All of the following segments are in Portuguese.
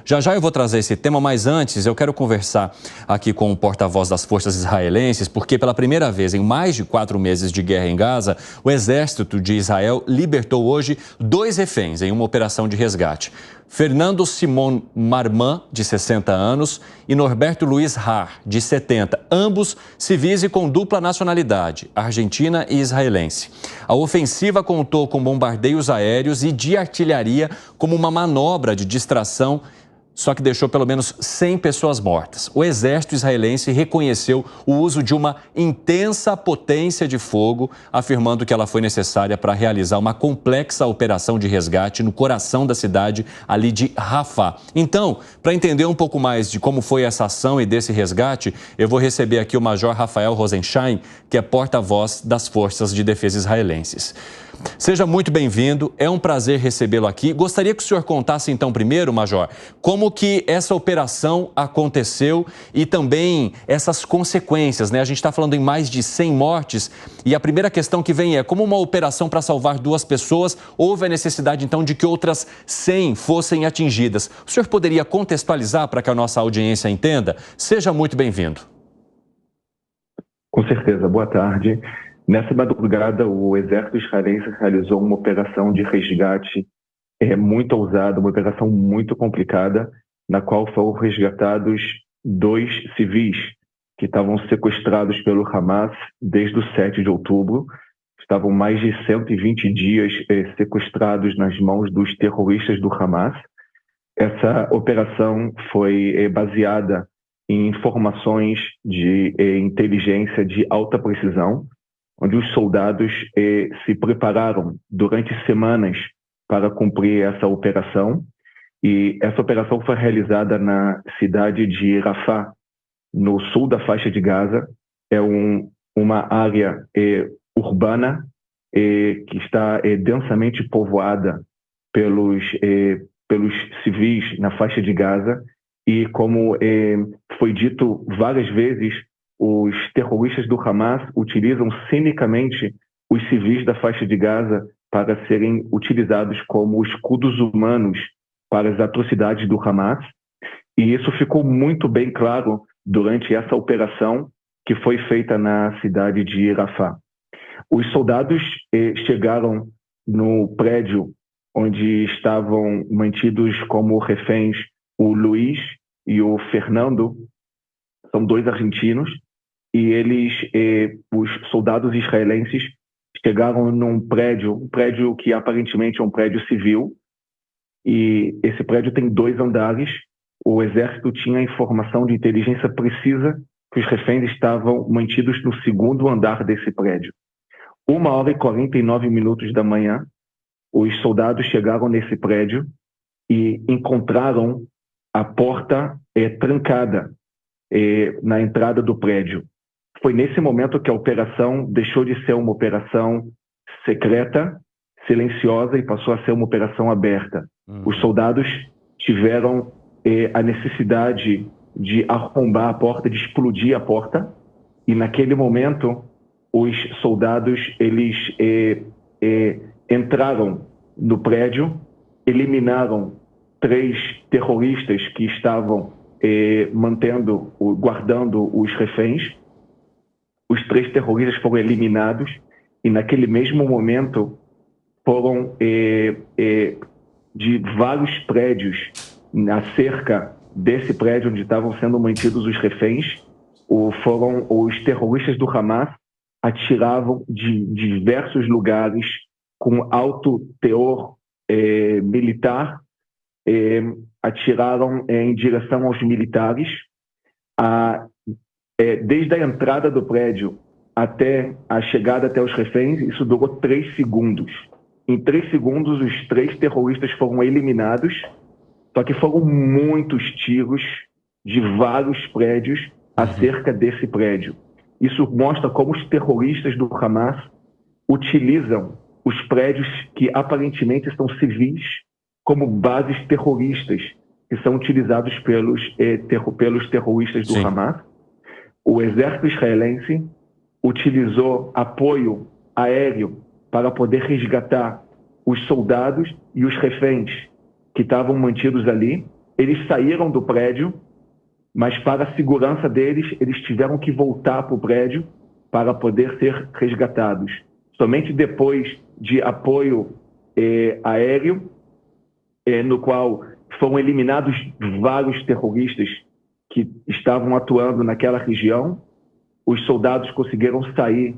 Já já eu vou trazer esse tema, mas antes eu quero conversar aqui com o porta-voz das forças israelenses, porque pela primeira vez em mais de 4 meses de guerra em Gaza, o exército de Israel libertou hoje 2 reféns em uma operação de resgate. Fernando Simon Marman, de 60 anos, e Norberto Luiz Har, de 70, ambos civis e com dupla nacionalidade, argentina e israelense. A ofensiva contou com bombardeios aéreos e de artilharia como uma manobra de distração, só que deixou pelo menos 100 pessoas mortas. O exército israelense reconheceu o uso de uma intensa potência de fogo, afirmando que ela foi necessária para realizar uma complexa operação de resgate no coração da cidade ali de Rafah. Então, para entender um pouco mais de como foi essa ação e desse resgate, eu vou receber aqui o Major Rafael Rosenstein, que é porta-voz das Forças de Defesa Israelenses. Seja muito bem-vindo, é um prazer recebê-lo aqui. Gostaria que o senhor contasse então primeiro, Major, como que essa operação aconteceu e também essas consequências, né? A gente está falando em mais de 100 mortes e a primeira questão que vem é, como uma operação para salvar 2 pessoas, houve a necessidade então de que outras 100 fossem atingidas. O senhor poderia contextualizar para que a nossa audiência entenda? Seja muito bem-vindo. Com certeza, boa tarde. Nessa madrugada, o exército israelense realizou uma operação de resgate muito ousada, uma operação muito complicada, na qual foram resgatados 2 civis que estavam sequestrados pelo Hamas desde o 7 de outubro. Estavam mais de 120 dias sequestrados nas mãos dos terroristas do Hamas. Essa operação foi baseada em informações de inteligência de alta precisão, onde os soldados se prepararam durante semanas para cumprir essa operação. E essa operação foi realizada na cidade de Rafah, no sul da faixa de Gaza. É uma área urbana que está densamente povoada pelos civis na faixa de Gaza. E como foi dito várias vezes, os terroristas do Hamas utilizam cinicamente os civis da faixa de Gaza para serem utilizados como escudos humanos para as atrocidades do Hamas. E isso ficou muito bem claro durante essa operação que foi feita na cidade de Rafah. Os soldados chegaram no prédio onde estavam mantidos como reféns o Luiz e o Fernando, são 2 argentinos, e os soldados israelenses chegaram num prédio, um prédio que aparentemente é um prédio civil, e esse prédio tem 2 andares. O exército tinha informação de inteligência precisa que os reféns estavam mantidos no 2º andar desse prédio. 1h49 da manhã, os soldados chegaram nesse prédio e encontraram a porta trancada na entrada do prédio. Foi nesse momento que a operação deixou de ser uma operação secreta, silenciosa, e passou a ser uma operação aberta. Os soldados tiveram a necessidade de arrombar a porta, de explodir a porta, e naquele momento os soldados entraram no prédio, eliminaram 3 terroristas que estavam guardando os reféns. Os 3 terroristas foram eliminados e naquele mesmo momento foram de vários prédios, na cerca desse prédio onde estavam sendo mantidos os reféns, foram os terroristas do Hamas, atiravam de diversos lugares com alto teor militar, atiraram em direção aos militares. Desde a entrada do prédio até a chegada até os reféns, isso durou 3 segundos. Em 3 segundos, os 3 terroristas foram eliminados, só que foram muitos tiros de vários prédios acerca desse prédio. Isso mostra como os terroristas do Hamas utilizam os prédios que aparentemente são civis como bases terroristas que são utilizados pelos terroristas do Hamas. O exército israelense utilizou apoio aéreo para poder resgatar os soldados e os reféns que estavam mantidos ali. eles saíram do prédio, mas para a segurança deles, eles tiveram que voltar para o prédio para poder ser resgatados. Somente depois de apoio aéreo, no qual foram eliminados vários terroristas que estavam atuando naquela região, os soldados conseguiram sair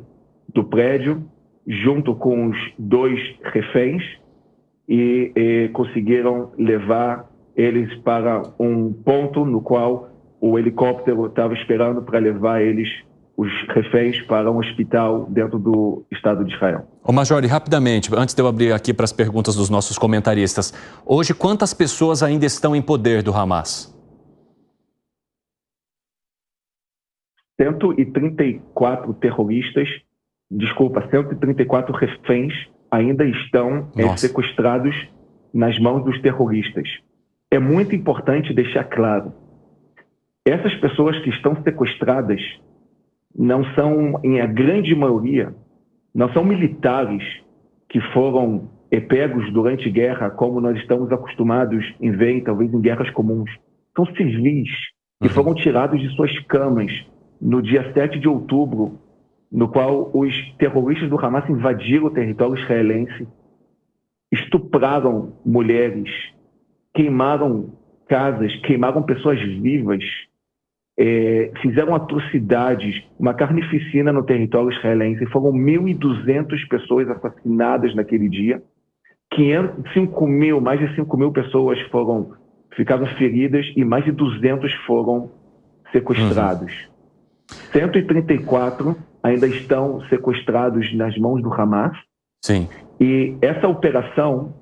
do prédio junto com os 2 reféns e conseguiram levar eles para um ponto no qual o helicóptero estava esperando para levar eles, os reféns, para um hospital dentro do Estado de Israel. Ô Major, e rapidamente, antes de eu abrir aqui para as perguntas dos nossos comentaristas, hoje quantas pessoas ainda estão em poder do Hamas? 134 terroristas, 134 reféns ainda estão sequestrados nas mãos dos terroristas. É muito importante deixar claro, essas pessoas que estão sequestradas não são, em a grande maioria, não são militares que foram pegos durante guerra, como nós estamos acostumados em ver, talvez em guerras comuns. São civis que foram tirados de suas camas no dia 7 de outubro, no qual os terroristas do Hamas invadiram o território israelense, estupraram mulheres, queimaram casas, queimaram pessoas vivas, fizeram atrocidades, uma carnificina no território israelense. Foram 1.200 pessoas assassinadas naquele dia. Mais de 5 mil pessoas ficaram feridas e mais de 200 foram sequestrados. 134 ainda estão sequestrados nas mãos do Hamas. Sim. E essa operação,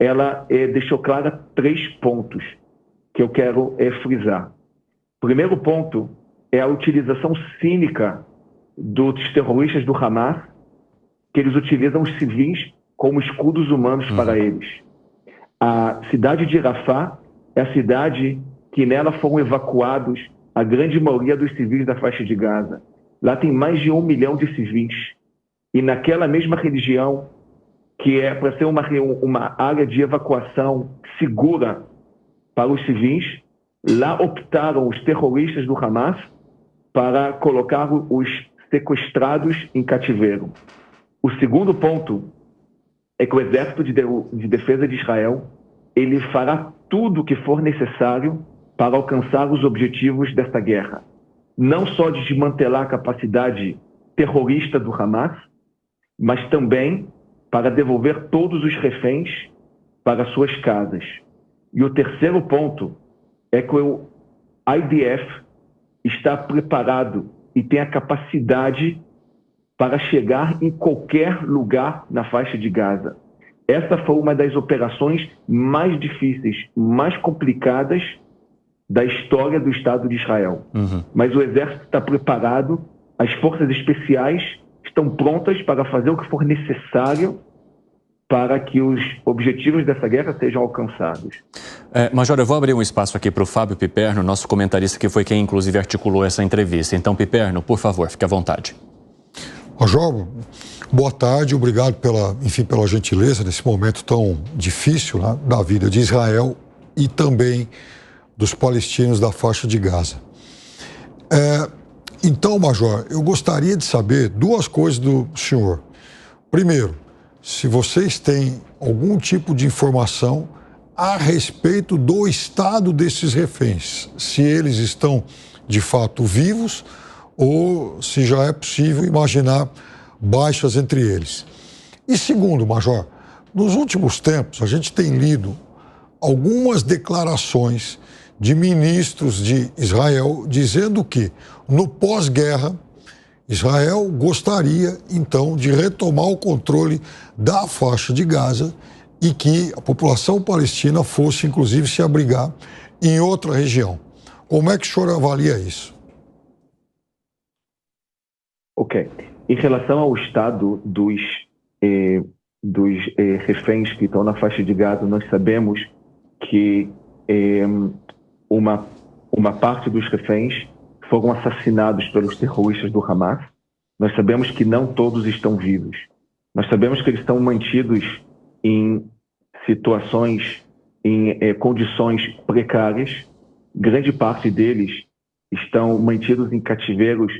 ela deixou clara 3 pontos que eu quero frisar. O primeiro ponto é a utilização cínica dos terroristas do Hamas, que eles utilizam os civis como escudos humanos para eles. A cidade de Rafah é a cidade que nela foram evacuados a grande maioria dos civis da faixa de Gaza. Lá tem mais de 1 milhão de civis. E naquela mesma região, que é para ser uma área de evacuação segura para os civis, lá optaram os terroristas do Hamas para colocar os sequestrados em cativeiro. O segundo ponto é que o Exército de Defesa de Israel, ele fará tudo o que for necessário para alcançar os objetivos desta guerra. Não só de desmantelar a capacidade terrorista do Hamas, mas também para devolver todos os reféns para suas casas. E o terceiro ponto é que o IDF está preparado e tem a capacidade para chegar em qualquer lugar na faixa de Gaza. Essa foi uma das operações mais difíceis, mais complicadas da história do Estado de Israel. Mas o exército está preparado, as forças especiais estão prontas para fazer o que for necessário para que os objetivos dessa guerra sejam alcançados. Major, eu vou abrir um espaço aqui para o Fábio Piperno, nosso comentarista, que foi quem inclusive articulou essa entrevista. Então, Piperno, por favor, fique à vontade. Major, boa tarde, obrigado pela gentileza nesse momento tão difícil, né, da vida de Israel e também dos palestinos da faixa de Gaza. Então, Major, eu gostaria de saber 2 coisas do senhor. Primeiro, se vocês têm algum tipo de informação a respeito do estado desses reféns, se eles estão de fato vivos ou se já é possível imaginar baixas entre eles. E segundo, Major, nos últimos tempos a gente tem lido algumas declarações de ministros de Israel dizendo que no pós-guerra Israel gostaria, então, de retomar o controle da faixa de Gaza e que a população palestina fosse, inclusive, se abrigar em outra região. Como é que o senhor avalia isso? Ok. Em relação ao estado dos reféns que estão na faixa de Gaza, nós sabemos que uma parte dos reféns foram assassinados pelos terroristas do Hamas. Nós sabemos que não todos estão vivos. Nós sabemos que eles estão mantidos em situações em condições precárias. Grande parte deles estão mantidos em cativeiros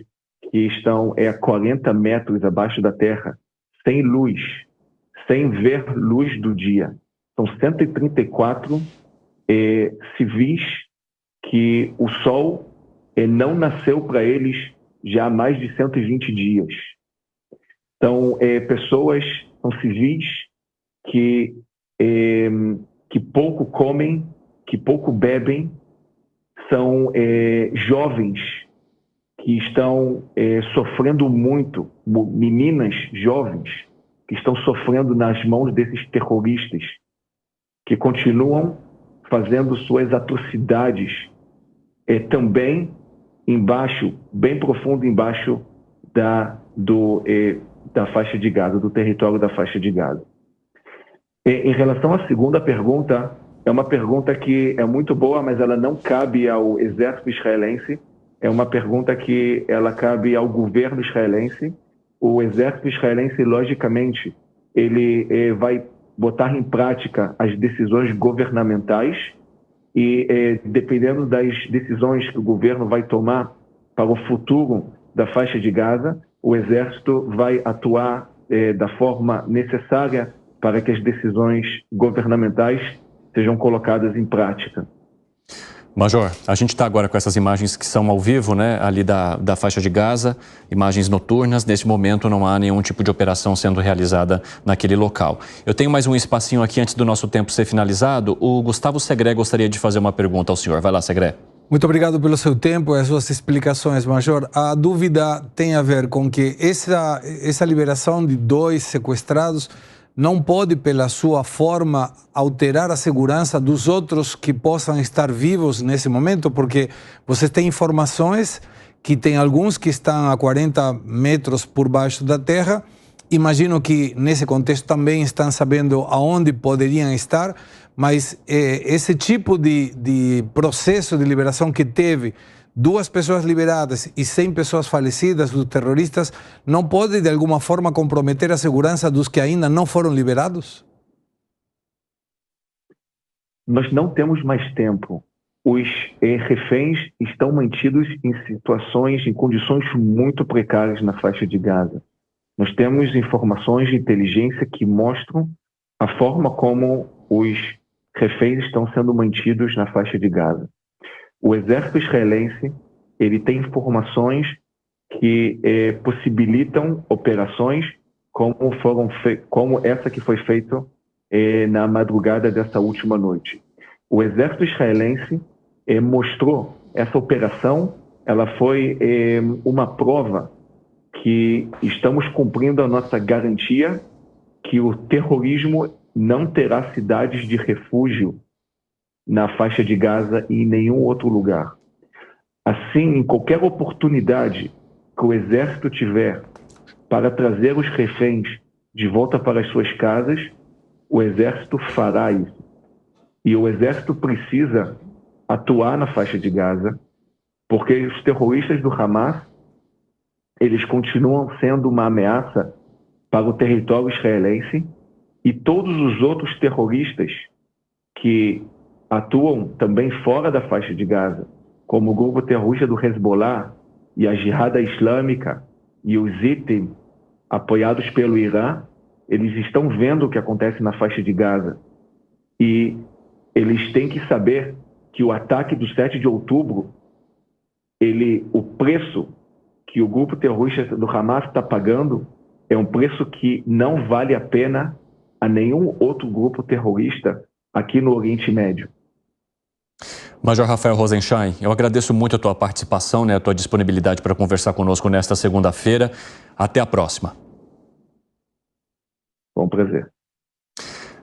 que estão a 40 metros abaixo da terra, sem luz, sem ver luz do dia. São 134 civis que o sol não nasceu para eles já há mais de 120 dias. Então, são civis que pouco comem, que pouco bebem, são jovens que estão sofrendo muito, meninas jovens que estão sofrendo nas mãos desses terroristas, que continuam fazendo suas atrocidades também embaixo, bem profundo embaixo da faixa de Gaza, do território da faixa de Gaza. Em relação à segunda pergunta, é uma pergunta que é muito boa, mas ela não cabe ao exército israelense. É uma pergunta que ela cabe ao governo israelense. O exército israelense, logicamente, ele vai botar em prática as decisões governamentais e, dependendo das decisões que o governo vai tomar para o futuro da faixa de Gaza, o exército vai atuar da forma necessária para que as decisões governamentais sejam colocadas em prática. Major, a gente está agora com essas imagens que são ao vivo, né, ali da faixa de Gaza, imagens noturnas. Nesse momento não há nenhum tipo de operação sendo realizada naquele local. Eu tenho mais um espacinho aqui antes do nosso tempo ser finalizado. O Gustavo Segré gostaria de fazer uma pergunta ao senhor. Vai lá, Segré. Muito obrigado pelo seu tempo e as suas explicações, Major. A dúvida tem a ver com que essa liberação de 2 sequestrados não pode, pela sua forma, alterar a segurança dos outros que possam estar vivos nesse momento, porque vocês têm informações que tem alguns que estão a 40 metros por baixo da terra. Imagino que nesse contexto também estão sabendo aonde poderiam estar, mas esse tipo de processo de liberação que teve 2 pessoas liberadas e 100 pessoas falecidas dos terroristas, não pode de alguma forma comprometer a segurança dos que ainda não foram liberados? Nós não temos mais tempo. Os reféns estão mantidos em situações, em condições muito precárias na faixa de Gaza. Nós temos informações de inteligência que mostram a forma como os reféns estão sendo mantidos na faixa de Gaza. O exército israelense, ele tem informações que possibilitam operações como essa que foi feita na madrugada dessa última noite. O exército israelense mostrou essa operação, ela foi uma prova que estamos cumprindo a nossa garantia que o terrorismo não terá cidades de refúgio na faixa de Gaza e em nenhum outro lugar. Assim, em qualquer oportunidade que o exército tiver para trazer os reféns de volta para as suas casas, o exército fará isso. E o exército precisa atuar na faixa de Gaza, porque os terroristas do Hamas, eles continuam sendo uma ameaça para o território israelense, e todos os outros terroristas que atuam também fora da faixa de Gaza, como o grupo terrorista do Hezbollah e a Jihad Islâmica e os ITIM, apoiados pelo Irã, eles estão vendo o que acontece na faixa de Gaza. E eles têm que saber que o ataque do 7 de outubro, o preço que o grupo terrorista do Hamas está pagando é um preço que não vale a pena a nenhum outro grupo terrorista aqui no Oriente Médio. Major Rafael Rosenstein, eu agradeço muito a tua participação, a tua disponibilidade para conversar conosco nesta segunda-feira. Até a próxima. Foi um prazer.